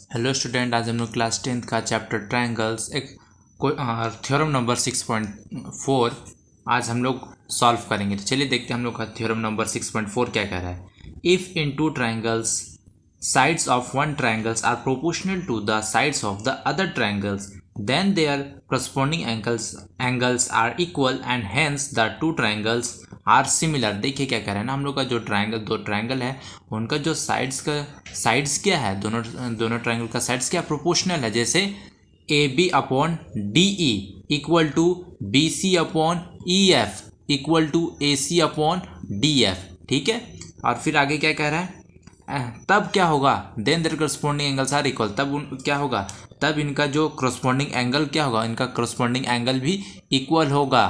Hello student, आज हम लोग क्लास 10th का चैप्टर ट्रायंगल्स एक थ्योरम नंबर 6.4 आज हम लोग सॉल्व करेंगे। तो चलिए देखते हैं हम लोग का थ्योरम नंबर 6.4 क्या कह रहा है। If in two triangles sides of one triangles are proportional to the sides of the other triangles, then their corresponding angles are equal and hence the two triangles are similar। देखिए क्या कह रहे हैं ना, हम लोग का जो दो ट्रायंगल है उनका जो साइड्स क्या है, दोनों दोनों ट्रायंगल का साइड्स क्या प्रोपोर्शनल है। जैसे A B upon D E equal to B C upon E F equal to A C upon D F. ठीक है, और फिर आगे क्या कह रहा है, तब क्या होगा, then their corresponding angles are equal. तब क्या होगा, तब इनका जो करस्पॉन्डिंग एंगल क्या होगा, इनका करस्पॉन्डिंग एंगल भी इक्वल होगा।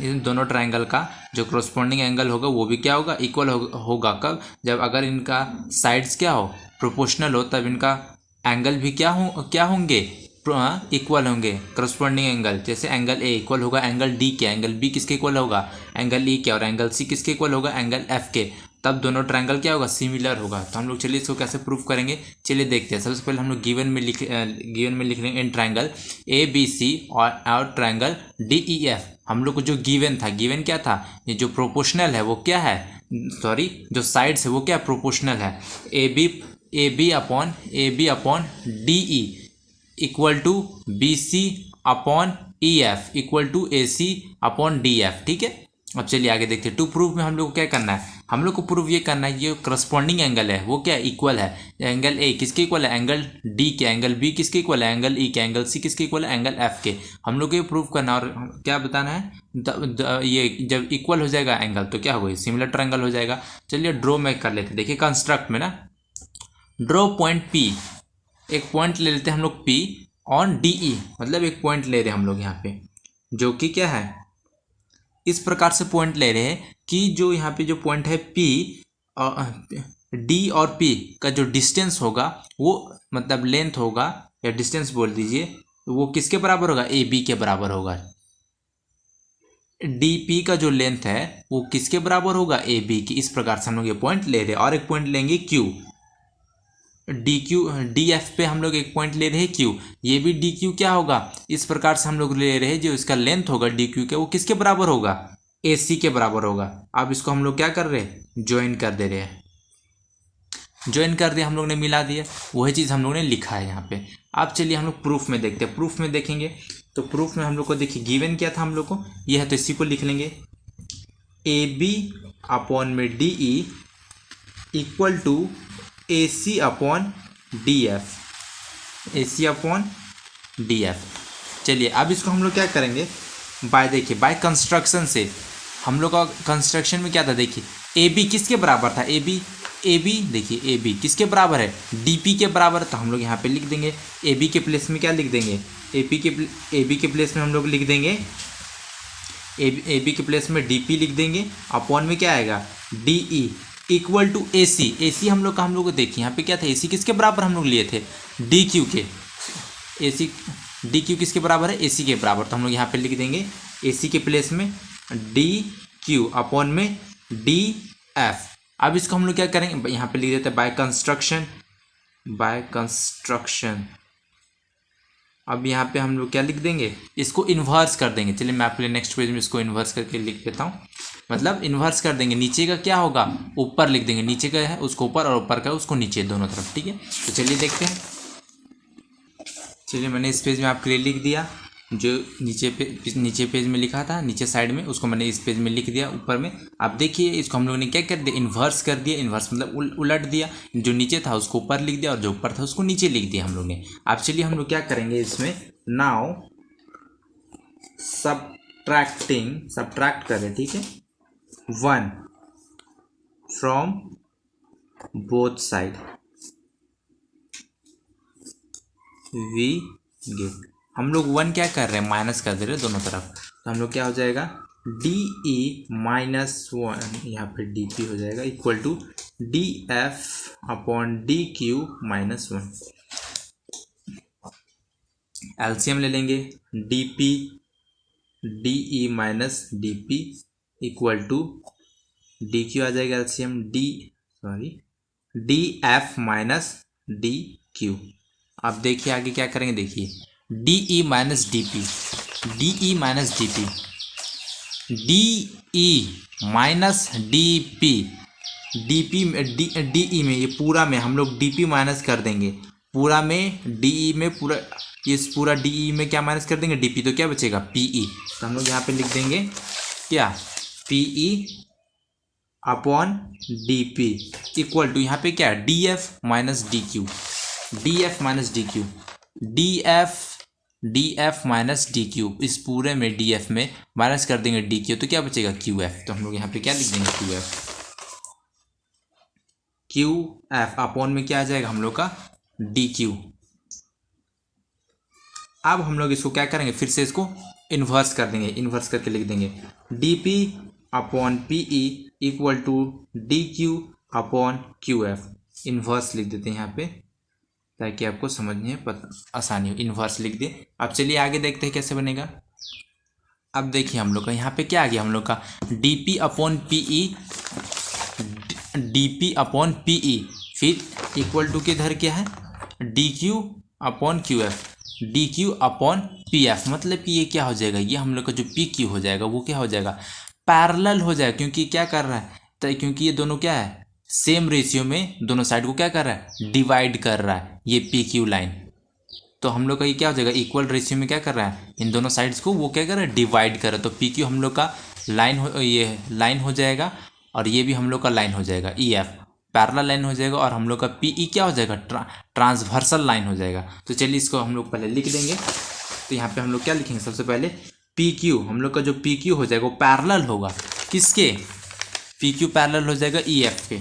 इन दोनों ट्रायंगल का जो करस्पॉन्डिंग एंगल होगा वो भी क्या होगा, इक्वल होगा। कब, जब अगर इनका साइड्स क्या हो, प्रोपोर्शनल हो, तब इनका एंगल भी क्या होंगे, इक्वल होंगे। करस्पॉन्डिंग एंगल जैसे एंगल ए इक्वल होगा एंगल डी के, एंगल बी किसके इक्वल होगा, एंगल ई के, और एंगल सी किसके इक्वल होगा, एंगल एफ के। तब दोनों ट्रायंगल क्या होगा, सिमिलर होगा। तो हम लोग चलिए इसको कैसे प्रूफ करेंगे, चलिए देखते हैं। सबसे पहले हम लोग गिवन में लिख लेंगे in triangle A B C और ट्रायंगल डी ई एफ। हम लोग को जो गिवन था, गिवन क्या था, ये जो प्रोपोर्शनल है वो क्या है, सॉरी जो साइड्स है वो क्या प्रोपोर्शनल है। A B upon D E equal to B C upon E F equal to A C upon D F. ठीक है, अब चलिए आगे देखते हैं। टू प्रूफ में हम लोग को क्या करना है, हम लोग को प्रूफ ये करना है ये करस्पॉन्डिंग एंगल है वो क्या इक्वल है। एंगल ए किसके इक्वल है, एंगल डी के, एंगल बी किसके इक्वल है, एंगल ई के, एंगल सी किसके इक्वल है, एंगल एफ के। हम लोग को ये प्रूफ करना और क्या बताना है, ये जब इक्वल हो जाएगा एंगल तो क्या होगा, सिमिलर ट्रायंगल हो जाएगा। चलिए ड्रॉ में कर लेते हैं। देखिए कंस्ट्रक्ट में ना, ड्रॉ पॉइंट पी, एक पॉइंट ले लेते हैं हम लोग पी ऑन डी ई, मतलब एक पॉइंट ले रहे हैं हम लोग यहाँ पे, जो कि क्या है, इस प्रकार से पॉइंट ले रहे हैं कि जो यहाँ पे जो पॉइंट है पी, डी और पी का जो डिस्टेंस होगा वो, मतलब लेंथ होगा या डिस्टेंस बोल दीजिए, तो वो किसके बराबर होगा, ए बी के बराबर होगा। डी पी का जो लेंथ है वो किसके बराबर होगा, ए बी की। इस प्रकार से हम लोग ये पॉइंट ले रहे हैं। और एक पॉइंट लेंगे Q, D Q D F पे हम लोग एक पॉइंट ले रहे हैं क्यू, ये भी डी क्यू क्या होगा, इस प्रकार से हम लोग ले रहे हैं जो इसका लेंथ होगा डी क्यू का वो किसके बराबर होगा, ए सी के बराबर होगा। अब इसको हम लोग क्या कर रहे हैं, ज्वाइन कर दे रहे हैं। ज्वाइन कर दिया हम लोग ने, मिला दिया, वही चीज़ हम लोग ने लिखा है यहाँ पे। अब चलिए हम लोग प्रूफ में देखते हैं। प्रूफ में देखेंगे तो प्रूफ में हम लोग को देखिए गिवन क्या था हम लोग को, ये है तो इसी को लिख लेंगे, ए बी अपॉन में D E equal to A C upon D F, A C upon D F. चलिए अब इसको हम लोग क्या करेंगे, देखिए बाय कंस्ट्रक्शन से। हम लोग का कंस्ट्रक्शन में क्या था, देखिए ए बी किसके बराबर था, ए बी देखिए ए बी किसके बराबर है, डी पी के बराबर। तो हम लोग यहाँ पे लिख देंगे ए बी के प्लेस में क्या लिख देंगे, ए बी के प्लेस में हम लोग लिख देंगे, ए बी के प्लेस में डी पी लिख देंगे, अपॉन में क्या आएगा, D E equal to A सी हम लोग को देखिए यहाँ पे क्या था, ए सी किसके बराबर हम लोग लिए थे, डी क्यू के। ए सी डी क्यू किसके बराबर है, ए सी के बराबर। तो हम लोग यहाँ पे लिख देंगे ए सी के प्लेस में डी क्यू अपॉन में डी एफ। अब इसको हम लोग क्या करेंगे, यहाँ पे लिख देते हैं बाय कंस्ट्रक्शन। अब यहाँ पे हम लोग क्या लिख देंगे, इसको इन्वर्स कर देंगे। चलिए मैं आपके लिए नेक्स्ट पेज में इसको इन्वर्स करके लिख देता हूँ। मतलब इन्वर्स कर देंगे, नीचे का क्या होगा ऊपर लिख देंगे, नीचे का है उसको ऊपर और ऊपर का है उसको नीचे, दोनों तरफ। ठीक है, तो चलिए देखते हैं। चलिए मैंने इस पेज में आपके लिए लिख दिया, जो नीचे पेज में लिखा था, नीचे साइड में, उसको मैंने इस पेज में लिख दिया ऊपर में। आप देखिए इसको हम लोगों ने क्या कर दिया, इन्वर्स कर दिया। इन्वर्स मतलब उलट दिया, जो नीचे था उसको ऊपर लिख दिया और जो ऊपर था उसको नीचे लिख दिया हम लोग ने। अब चलिए हम लोग क्या करेंगे इसमें, नाउ सब्ट्रैक्ट करें। ठीक है, 1 from both side we get. हम लोग 1 क्या कर रहे हैं, माइनस कर दे रहे हैं दोनों तरफ। तो हम लोग क्या हो जाएगा, डी ई माइनस 1, यहाँ पे डी पी हो जाएगा equal to D F upon D Q minus 1। LCM ले लेंगे, D P D E minus D P equal to D Q आ जाएगा LCM D F minus D Q. अब देखिए आगे क्या करेंगे, देखिए D E minus D P, D E minus D P, D E minus D P, D P D E में ये पूरा में हम लोग डी पी माइनस कर देंगे, पूरा में डी ई में पूरा, ये पूरा डी ई में क्या माइनस कर देंगे, डी पी, तो क्या बचेगा पी ई। तो हम लोग यहाँ पे लिख देंगे क्या, P E upon D P equal to यहाँ पे क्या, D F minus D Q, D F minus D Q, D F minus D Q, इस पूरे में डी एफ में माइनस कर देंगे डी क्यू, तो क्या बचेगा क्यू एफ। तो हम लोग यहाँ पे क्या लिख देंगे, Q F, Q F upon में क्या आ जाएगा हम लोग का, डी क्यू। अब हम लोग इसको क्या करेंगे, फिर से इसको इन्वर्स कर देंगे, इन्वर्स करके लिख देंगे D P upon P E equal to D Q upon Q F. Inverse लिख देते हैं यहाँ पे ताकि आपको समझने में आसानी हो, इन्वर्स लिख दिए। अब चलिए आगे देखते हैं कैसे बनेगा। अब देखिए हम लोग का यहाँ पे क्या आ गया, हम लोग का डी पी अपॉन पी ई, डी पी अपॉन पी ई, फिर इक्वल टू के इधर क्या है, D Q upon Q F, D Q upon P F. मतलब कि ये क्या हो जाएगा, ये हम लोग का जो पी क्यू हो जाएगा वो क्या हो जाएगा, पैरेलल हो जाएगा, क्योंकि क्या कर रहा है, तो क्योंकि ये दोनों क्या है, सेम रेशियो में दोनों साइड को क्या कर रहा है, डिवाइड कर रहा है ये पी क्यू लाइन। तो हम लोग का ये क्या हो जाएगा, इक्वल रेशियो में क्या कर रहा है, इन दोनों साइड्स को वो क्या कर रहा है, डिवाइड कर रहा है। तो पी क्यू हम लोग का लाइन हो, ये लाइन हो जाएगा, और ये भी हम लोग का लाइन हो जाएगा, ई एफ पैरेलल लाइन हो जाएगा, और हम लोग का पी ई क्या हो जाएगा, ट्रांसवर्सल लाइन हो जाएगा। तो चलिए इसको हम लोग पहले लिख देंगे। तो यहाँ पे हम लोग क्या लिखेंगे, सबसे पहले पी क्यू, हम लोग का जो पी क्यू हो जाएगा वो पैरेलल होगा किसके, पी क्यू पैरेलल हो जाएगा ई एफ के,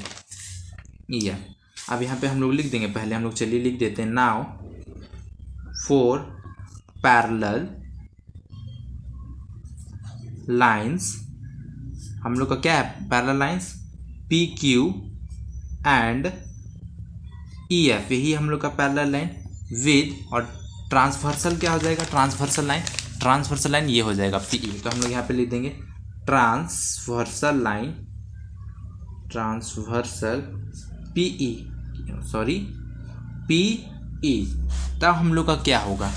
ई एफ। अब यहाँ पे हम लोग लिख देंगे, पहले हम लोग चलिए लिख देते हैं, नाउ फोर पैरेलल लाइंस, हम लोग का क्या है, parallel lines P Q and E F, यही हम लोग का पैरेलल लाइन विद, और ट्रांसवर्सल क्या हो जाएगा, ट्रांसवर्सल लाइन, ट्रांसवर्सल लाइन ये हो जाएगा पी ई। तो हम लोग यहाँ पे लिख देंगे transversal line, transversal P E, sorry P E. तब हम लोग का क्या होगा,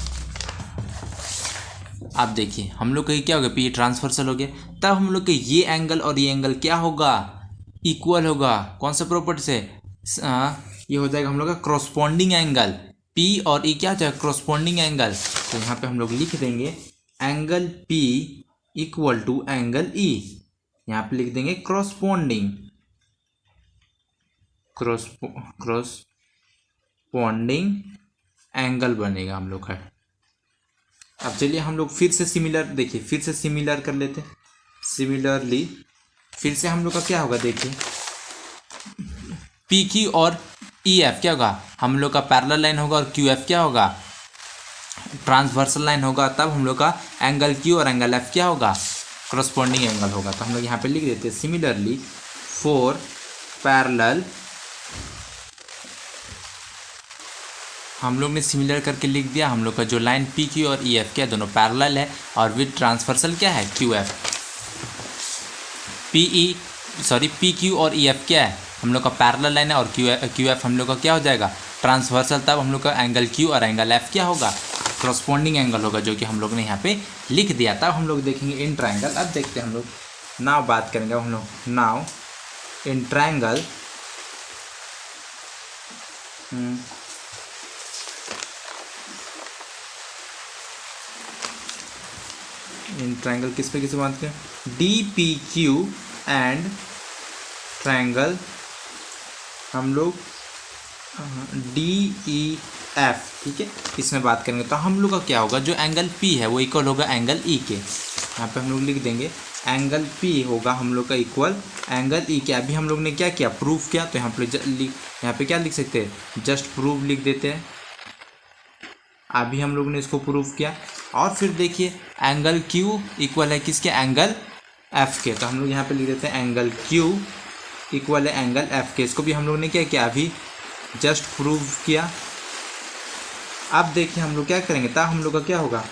आप देखिए हम लोग का क्या होगा, पी ट्रांसवर्सल हो गया, तब हम लोग के ये एंगल और ये एंगल क्या होगा, इक्वल होगा। कौन सा प्रॉपर्टी से, ये हो जाएगा हम लोग का क्रॉसपोंडिंग एंगल, पी और ई क्या हो जाएगा, क्रॉसपोंडिंग एंगल। तो यहाँ पे हम लोग लिख देंगे angle P equal to angle E, यहाँ पे लिख देंगे क्रॉसपोंडिंग, क्रॉसपोंडिंग एंगल बनेगा हम लोग का। अब चलिए हम लोग फिर से सिमिलर, देखिए फिर से सिमिलर कर लेते हैं, सिमिलरली फिर से हम लोग का क्या होगा, देखिए पी क्यू और ई एफ क्या होगा, हम लोग का पैरेलल लाइन होगा, और क्यू एफ क्या होगा, ट्रांसवर्सल लाइन होगा। तब हम लोग का एंगल क्यू और एंगल एफ क्या होगा, क्रॉसपोंडिंग एंगल होगा। तो हम लोग यहाँ पे लिख देते हैं सिमिलरली फोर पैरेलल, हम लोग ने सिमिलर करके लिख दिया, हम लोग का जो लाइन पी क्यू और ई एफ क्या दोनों पैरेलल है, और विद ट्रांसवर्सल क्या है, क्यू एफ, पी क्यू और ई एफ क्या है, हम लोग का पैरेलल लाइन है, और क्यू एफ हम लोग का क्या हो जाएगा, ट्रांसवर्सल। तब हम लोग का एंगल क्यू और एंगल एफ क्या होगा, क्रॉसपोंडिंग एंगल होगा, जो कि हम लोग ने यहाँ पे लिख दिया। तब हम लोग देखेंगे इन ट्राइंगल। अब देखते हैं हम लोग, नाउ बात करेंगे हम लोग, now in triangle, in triangle किस पे किसे बात करें, D P Q and triangle हम लोग डी ई एफ, ठीक है, इसमें बात करेंगे। तो हम लोग का क्या होगा, जो एंगल पी है वो इक्वल होगा एंगल ई के, यहाँ पे हम लोग लिख देंगे एंगल पी होगा हम लोग का इक्वल एंगल ई के। अभी हम लोग ने क्या किया, प्रूफ किया, तो यहाँ पे क्या लिख सकते हैं, जस्ट प्रूफ लिख देते हैं। अभी हम लोग ने इसको प्रूफ किया, और फिर देखिए एंगल क्यू इक्वल है किसके, एंगल एफ के। तो हम लोग यहाँ पे लिख देते हैं एंगल क्यू इक्वल है एंगल एफ के। इसको भी हम लोग ने क्या किया, अभी जस्ट प्रूव किया। अब देखिए हम लोग क्या करेंगे, तब हम लोग का क्या होगा,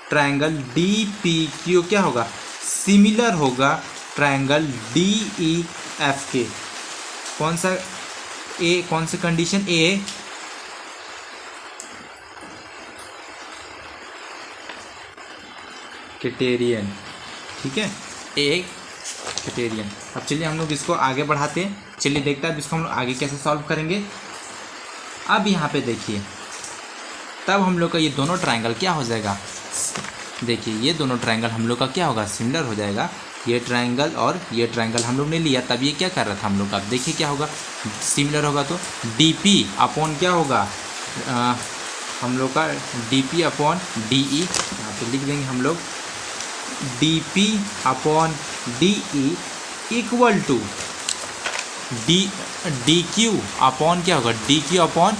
ट्रायंगल डी पी क्यू क्या होगा, सिमिलर होगा ट्रायंगल डी ई एफ के। कौन सा ए, कौन सा कंडीशन, ए क्राइटेरियन, ठीक है, ए क्राइटेरियन। अब चलिए हम लोग इसको आगे बढ़ाते हैं। चलिए देखते हैं अब इसको हम लोग आगे कैसे सॉल्व करेंगे। अब यहाँ पे देखिए, तब हम लोग का ये दोनों ट्रायंगल क्या हो जाएगा, देखिए ये दोनों ट्रायंगल हम लोग का क्या होगा, सिमिलर हो जाएगा। ये ट्रायंगल और ये ट्रायंगल हम लोग ने लिया, तब ये क्या कर रहा था हम लोग का, अब देखिए क्या होगा, सिमिलर होगा तो DP अपॉन क्या होगा, हम लोग का DP अपॉन DE, यहाँ पे लिख देंगे हम लोग DP upon DE equal to DQ upon क्या होगा, DQ अपॉन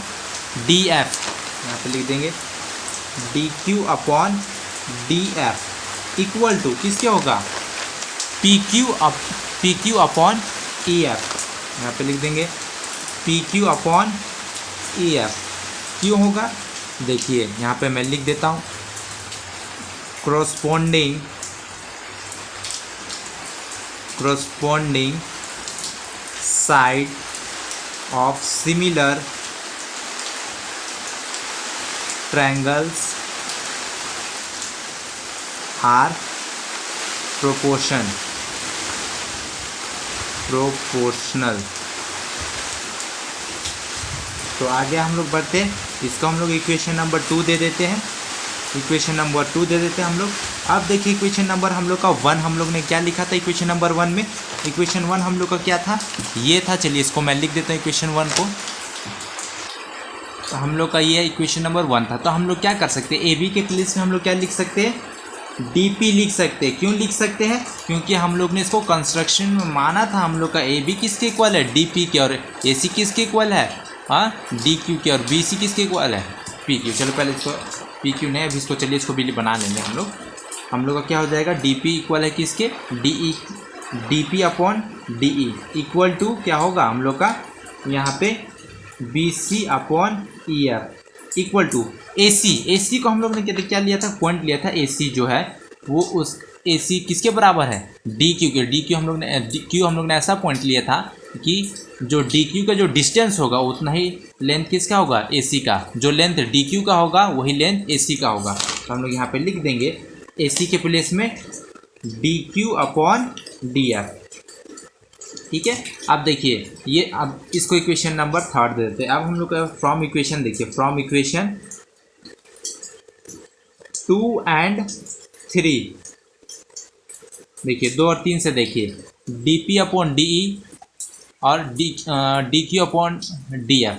DF, यहाँ पे लिख देंगे DQ upon DF equal to किसके होगा, PQ अपॉन EF, यहाँ पे लिख देंगे PQ अपॉन EF। क्यों होगा, देखिए यहाँ पे मैं लिख देता हूँ, corresponding side of similar triangles are proportional। तो आगे हम लोग बढ़ते हैं, इसको हम लोग इक्वेशन नंबर 2 दे देते हैं, इक्वेशन नंबर 2 दे देते हैं हम लोग। अब देखिए इक्वेशन नंबर हम लोग का 1 हम लोग ने क्या लिखा था, इक्वेशन नंबर 1 में, इक्वेशन 1 हम लोग का क्या था, ये था। चलिए इसको मैं लिख देता हूँ इक्वेशन 1 को, तो हम लोग का ये इक्वेशन नंबर 1 था। तो हम लोग क्या कर सकते हैं, AB के प्लेस में हम लोग क्या लिख सकते हैं, DP लिख सकते हैं। क्यों लिख सकते हैं, क्योंकि हम लोग ने इसको कंस्ट्रक्शन में माना था, हम लोग का AB किसके इक्वल है, DP के, और AC किसके इक्वल है, DQ के, और BC किसके इक्वल है, PQ। चलो पहले इसको PQ नहीं, अभी इसको चलिए इसको भी बना लेंगे हम लोग का क्या हो जाएगा, DP इक्वल है किसके, DP upon DE equal to क्या होगा हम लोग का यहाँ पे BC upon EF equal to AC को हम लोग ने क्या लिया था, पॉइंट लिया था, AC जो है वो उस AC किसके बराबर है, DQ के। DQ हम लोग ने ऐसा पॉइंट लिया था कि जो DQ का जो डिस्टेंस होगा उतना ही लेंथ किसका होगा, AC का, जो लेंथ DQ का होगा वही लेंथ AC का होगा। तो हम लोग यहाँ पे लिख देंगे AC के प्लेस में DQ अपॉन DF, ठीक है। अब देखिए ये, अब इसको इक्वेशन नंबर 3 दे देते हैं। अब हम लोग का फ्रॉम इक्वेशन देखिए, फ्रॉम इक्वेशन 2 और 3, देखिए 2 और 3 से देखिए DP अपॉन DE और DQ अपॉन DF,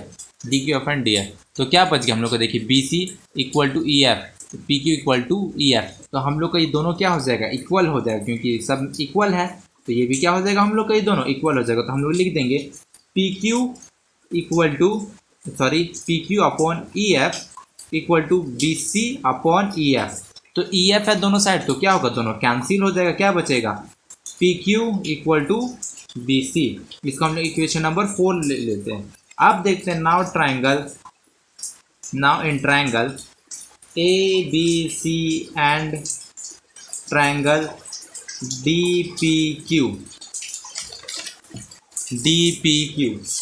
तो क्या बच गया हम लोग को, देखिए BC equal to EF, PQ equal to EF। तो हम लोग का ये दोनों क्या हो जाएगा, इक्वल हो जाएगा, क्योंकि सब इक्वल है तो ये भी क्या हो जाएगा, हम लोग का ये दोनों इक्वल हो जाएगा। तो हम लोग लिख देंगे PQ upon EF equal to BC upon EF। तो EF है दोनों साइड, तो क्या होगा, दोनों कैंसिल हो जाएगा, क्या बचेगा, PQ इक्वल टू BC। इसको हम लोग इक्वेशन नंबर 4 ले लेते हैं। अब देखते हैं now in triangle ABC and triangle DPQ,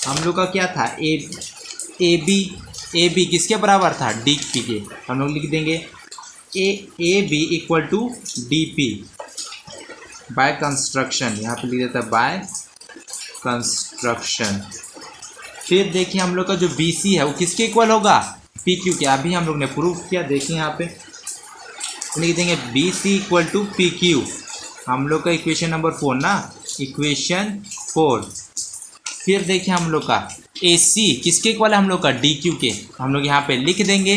हम लोग का क्या था, AB किसके बराबर था, DP के। हम लोग लिख देंगे AB equal to DP by construction, यहाँ पे लिख देता है बाय कंस्ट्रक्शन। फिर देखिए हम लोग का जो BC है वो किसके इक्वल होगा, PQ के। अभी हम लोग ने प्रूव किया, देखिए यहाँ पे लिख देंगे BC इक्वल टू PQ, हम लोग का इक्वेशन नंबर 4 ना, इक्वेशन 4। फिर देखिए हम लोग का AC किसके इक्वल है, हम लोग का DQ के। हम लोग यहाँ पे लिख देंगे,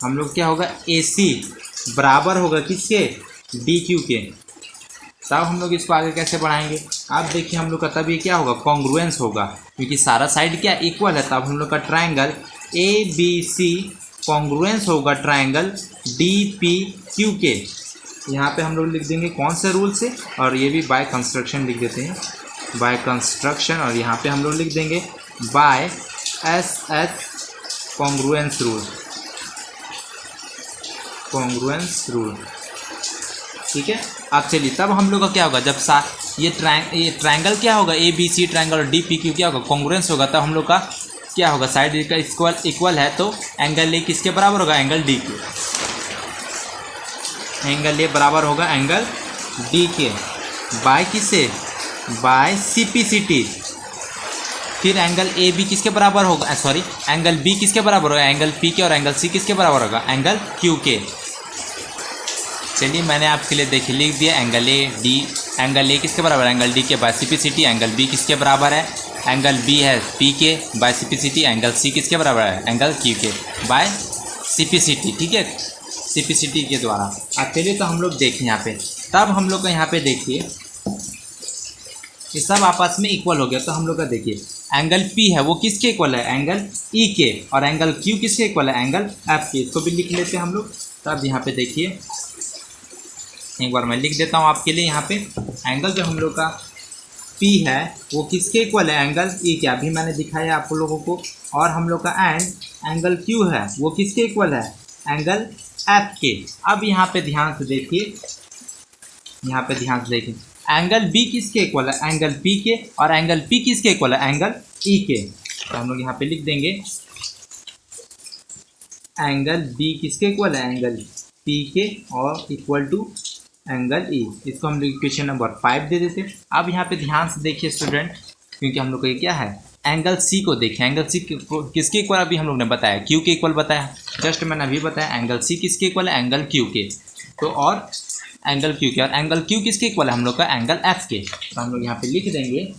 हम लोग क्या होगा, AC बराबर होगा किसके, DQ के। तब हम लोग इसको आगे कैसे बढ़ाएंगे, अब देखिए हम लोग का तब ये क्या होगा, कॉन्ग्रुएंस होगा, क्योंकि सारा साइड क्या इक्वल है। तब हम लोग का ट्रायंगल ABC कॉन्ग्रुएंस होगा ट्रायंगल DPQ के। यहाँ पे हम लोग लिख देंगे कौन से रूल से, और ये भी बाय कंस्ट्रक्शन लिख देते हैं, बाय कंस्ट्रक्शन। और यहाँ पे हम लोग लिख देंगे बाय SS कॉन्ग्रुएंस रूल, ठीक है। अब चलिए तब हम लोग का क्या होगा, जब ये ट्रायंगल क्या होगा, ABC ट्रायंगल और DPQ क्या होगा, कॉन्ग्रुएंस होगा। तब हम लोग का क्या होगा, साइड का इक्वल है, तो एंगल A किसके बराबर होगा, एंगल DQ। एंगल ए बराबर होगा एंगल डी के बाय किससे, बाय CPCT। फिर एंगल ए बी किसके बराबर होगा, सॉरी एंगल बी किसके बराबर होगा, एंगल पी के, और एंगल सी किसके बराबर होगा, एंगल क्यू के। चलिए मैंने आपके लिए देखिए लिख दिया angle A D, angle A किसके बराबर है, एंगल डी के बाय CPCT। एंगल बी किसके बराबर है, एंगल बी है पी के बाय CPCT। एंगल सी किसके बराबर है, एंगल क्यू के बाय CPCT। ठीक है, CPCT के द्वारा। अब चलिए तो हम लोग देखें यहाँ पे, तब हम लोग का यहाँ पे देखिए ये सब आपस में इक्वल हो गया। तो हम लोग का देखिए एंगल P है वो किसके इक्वल है, एंगल E के, और एंगल Q किसके इक्वल है, एंगल F के। इसको भी लिख लेते हैं हम लोग। तब यहाँ पे देखिए एक बार मैं लिख देता हूँ आपके लिए। यहाँ पे एंगल जो हम लोग का P है वो किसके इक्वल है, एंगल E के, अभी मैंने दिखाया आप लोगों को। और हम लोग का एंगल Q है वो किसके इक्वल है, एंगल F के। अब यहाँ पे ध्यान से देखिए, यहाँ पे ध्यान से देखिए एंगल B किसके इक्वल है, एंगल P के, और एंगल P किसके इक्वल है, एंगल E के। तो हम लोग यहाँ पे लिख देंगे एंगल B किसके इक्वल है, एंगल P के, और इक्वल टू एंगल E। इसको हम लोग इक्वेशन नंबर 5 दे देते। अब यहाँ पे ध्यान से देखिए स्टूडेंट, क्योंकि हम लोग को ये क्या है, एंगल C को देखें। एंगल C किसके इक्वल अभी हम लोग ने बताया, Q के इक्वल बताया, जस्ट मैंने अभी बताया। एंगल C किसके इक्वल है, एंगल Q के। तो और एंगल Q के, और एंगल Q किसके इक्वल है हम लोग का, एंगल F के। तो हम लोग यहाँ पे लिख देंगे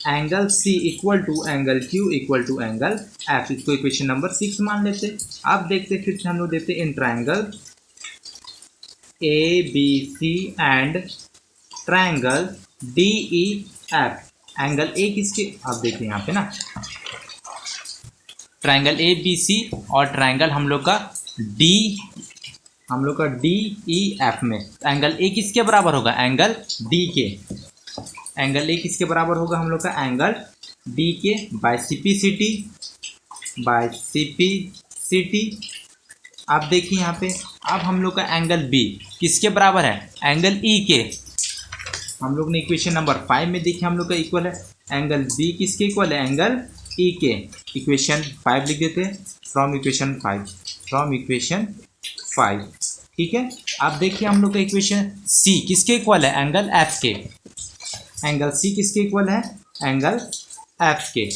angle C equal to angle Q equal to angle F। इसको इक्वेशन नंबर 6 मान लेते। अब देखते फिर से हम लोग देते in triangle ABC and triangle DEF। Angle A किसके, आप देखिए यहाँ पे ना ट्राइंगल ABC और ट्राइंगल हम लोग का DEF में एंगल A किसके बराबर होगा, एंगल D के। एंगल A किसके बराबर होगा हम लोग का, एंगल D के बाय CPCT। आप देखिए यहाँ पे, अब हम लोग का एंगल B किसके बराबर है, एंगल E के। हम लोग ने इक्वेशन नंबर 5 में देखिए हम लोग का इक्वल है, एंगल B किसके इक्वल है, एंगल E के। इक्वेशन 5 लिख देते हैं, फ्रॉम इक्वेशन 5। ठीक है, अब देखिए हम लोग का इक्वेशन C किसके इक्वल है, एंगल F के। एंगल C किसके इक्वल है, एंगल F के।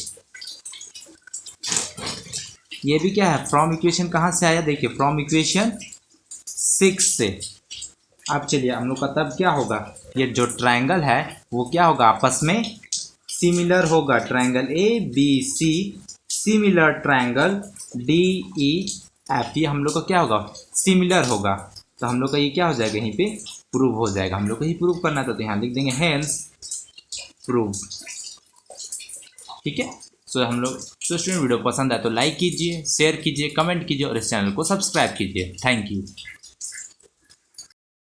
ये भी क्या है, फ्रॉम इक्वेशन कहाँ से आया, देखिए फ्रॉम इक्वेशन 6 से। अब चलिए हम लोग का तब क्या होगा, ये जो ट्राइंगल है वो क्या होगा, आपस में सिमिलर होगा। Triangle ABC similar triangle DEF, ये हम लोग का क्या होगा, सिमिलर होगा। तो हम लोग का ये क्या हो जाएगा, यहीं पे प्रूव हो जाएगा। हम लोग को ही प्रूव करना था, तो यहाँ लिख देंगे हेंस प्रूव। ठीक है, सो हम लोग स्टूडेंट वीडियो पसंद आए तो लाइक कीजिए, शेयर कीजिए, कमेंट कीजिए, और इस चैनल को सब्सक्राइब कीजिए। Thank you.